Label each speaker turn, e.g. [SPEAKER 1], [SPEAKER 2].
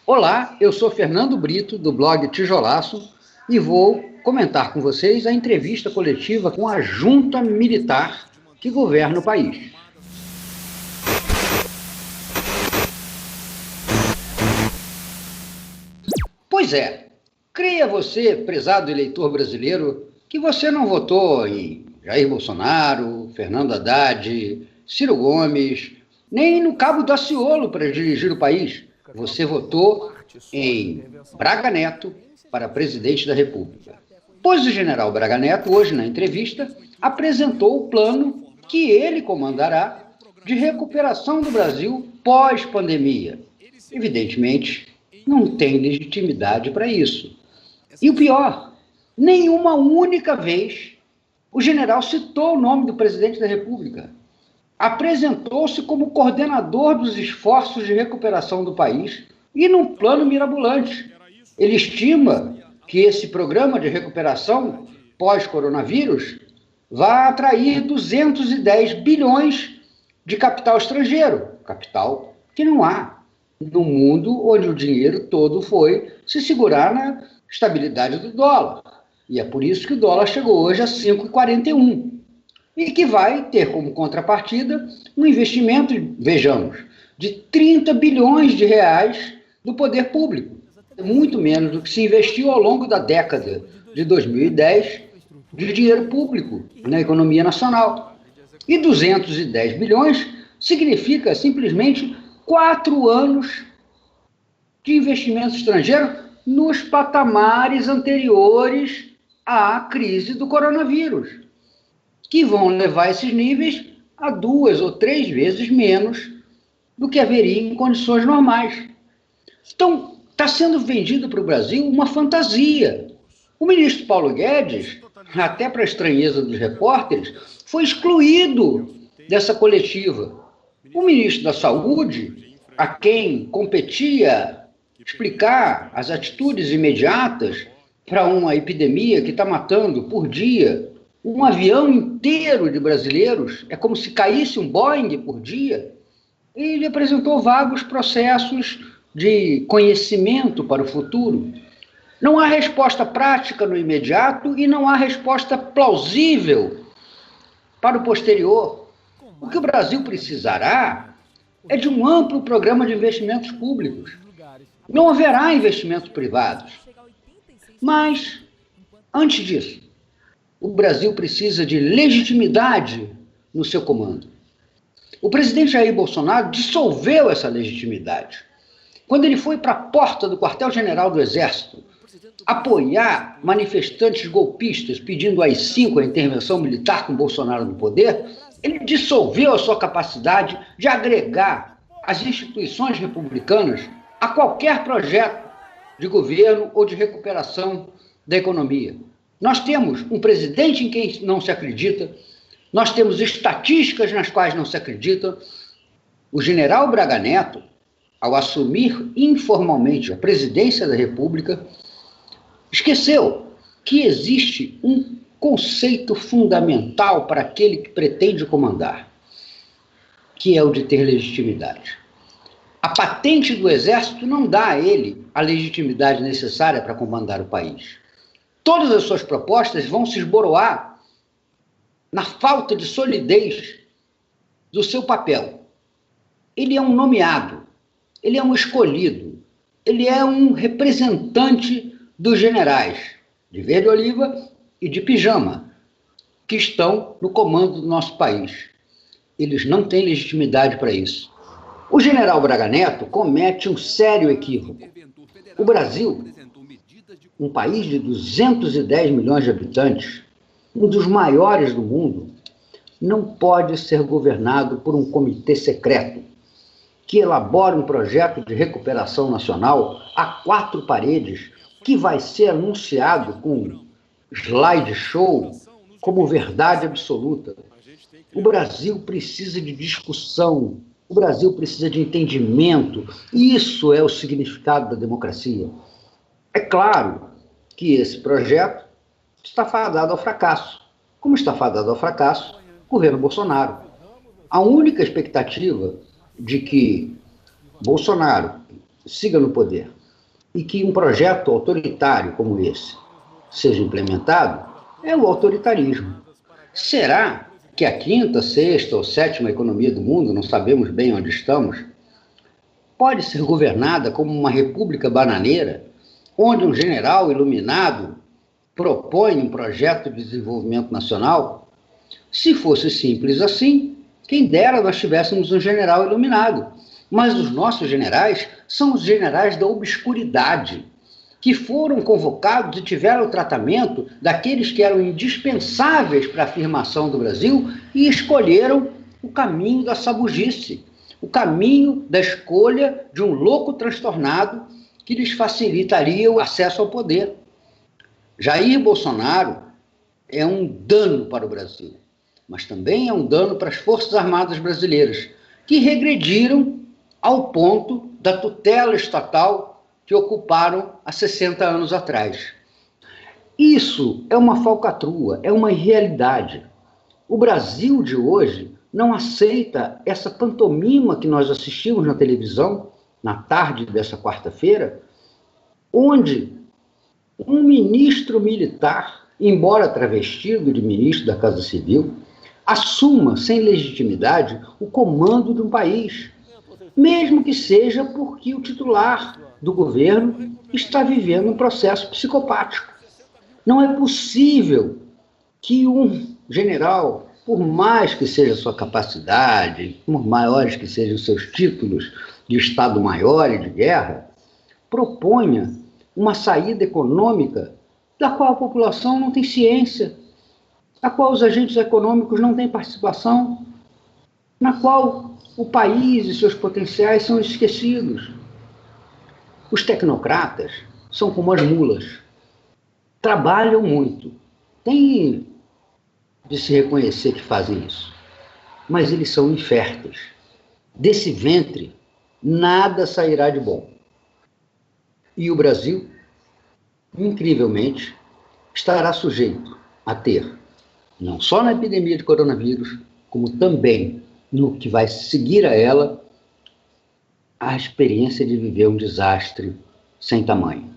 [SPEAKER 1] Olá, eu sou Fernando Brito, do blog Tijolaço, e vou comentar com vocês a entrevista coletiva com a junta militar que governa o país. Pois é, creia você, prezado eleitor brasileiro, que você não votou em Jair Bolsonaro, Fernando Haddad, Ciro Gomes, nem no Cabo Daciolo para dirigir o país. Você votou em Braga Neto para presidente da República. Pois o general Braga Neto, hoje na entrevista, apresentou o plano que ele comandará de recuperação do Brasil pós-pandemia. Evidentemente, não tem legitimidade para isso. E o pior, nenhuma única vez o general citou o nome do presidente da República. Apresentou-se como coordenador dos esforços de recuperação do país e num plano mirabolante. Ele estima que esse programa de recuperação pós-coronavírus vai atrair 210 bilhões de capital estrangeiro, capital que não há no mundo onde o dinheiro todo foi se segurar na estabilidade do dólar. E é por isso que o dólar chegou hoje a 5,41. E que vai ter como contrapartida um investimento, vejamos, de 30 bilhões de reais do poder público. Muito menos do que se investiu ao longo da década de 2010 de dinheiro público na economia nacional. E 210 bilhões significa simplesmente 4 anos de investimento estrangeiro nos patamares anteriores à crise do coronavírus, que vão levar esses níveis a 2 ou 3 vezes menos do que haveria em condições normais. Então, está sendo vendido para o Brasil uma fantasia. O ministro Paulo Guedes, até para a estranheza dos repórteres, foi excluído dessa coletiva. O ministro da Saúde, a quem competia explicar as atitudes imediatas para uma epidemia que está matando por dia um avião inteiro de brasileiros, é como se caísse um Boeing por dia, ele apresentou vagos processos de conhecimento para o futuro. Não há resposta prática no imediato e não há resposta plausível para o posterior. O que o Brasil precisará é de um amplo programa de investimentos públicos. Não haverá investimentos privados. Mas, antes disso, o Brasil precisa de legitimidade no seu comando. O presidente Jair Bolsonaro dissolveu essa legitimidade. Quando ele foi para a porta do quartel-general do Exército apoiar manifestantes golpistas pedindo às 5 a intervenção militar com Bolsonaro no poder, ele dissolveu a sua capacidade de agregar as instituições republicanas a qualquer projeto de governo ou de recuperação da economia. Nós temos um presidente em quem não se acredita, nós temos estatísticas nas quais não se acredita. O general Braga Neto, ao assumir informalmente a presidência da República, esqueceu que existe um conceito fundamental para aquele que pretende comandar, que é o de ter legitimidade. A patente do Exército não dá a ele a legitimidade necessária para comandar o país. Todas as suas propostas vão se esboroar na falta de solidez do seu papel. Ele é um nomeado, ele é um escolhido, ele é um representante dos generais de verde oliva e de pijama que estão no comando do nosso país. Eles não têm legitimidade para isso. O general Braga Neto comete um sério equívoco. O Brasil, um país de 210 milhões de habitantes, um dos maiores do mundo, não pode ser governado por um comitê secreto que elabora um projeto de recuperação nacional a 4 paredes que vai ser anunciado com slideshow como verdade absoluta. O Brasil precisa de discussão, o Brasil precisa de entendimento. Isso é o significado da democracia. É claro que esse projeto está fadado ao fracasso, como está fadado ao fracasso o governo Bolsonaro. A única expectativa de que Bolsonaro siga no poder e que um projeto autoritário como esse seja implementado, é o autoritarismo. Será que a quinta, sexta ou sétima economia do mundo, não sabemos bem onde estamos, pode ser governada como uma república bananeira, onde um general iluminado propõe um projeto de desenvolvimento nacional? Se fosse simples assim, quem dera nós tivéssemos um general iluminado. Mas os nossos generais são os generais da obscuridade, que foram convocados e tiveram o tratamento daqueles que eram indispensáveis para a afirmação do Brasil e escolheram o caminho da sabugice, o caminho da escolha de um louco transtornado que lhes facilitaria o acesso ao poder. Jair Bolsonaro é um dano para o Brasil, mas também é um dano para as Forças Armadas brasileiras, que regrediram ao ponto da tutela estatal que ocuparam há 60 anos atrás. Isso é uma falcatrua, é uma irrealidade. O Brasil de hoje não aceita essa pantomima que nós assistimos na televisão, na tarde dessa quarta-feira, onde um ministro militar, embora travestido de ministro da Casa Civil, assuma, sem legitimidade, o comando de um país, mesmo que seja porque o titular do governo está vivendo um processo psicopático. Não é possível que um general, por mais que seja sua capacidade, por maiores que sejam seus títulos de Estado-Maior e de guerra, proponha uma saída econômica da qual a população não tem ciência, da qual os agentes econômicos não têm participação, na qual o país e seus potenciais são esquecidos. Os tecnocratas são como as mulas, trabalham muito, tem de se reconhecer que fazem isso, mas eles são inférteis. Desse ventre, nada sairá de bom. E o Brasil, incrivelmente, estará sujeito a ter, não só na epidemia de coronavírus, como também no que vai seguir a ela, a experiência de viver um desastre sem tamanho.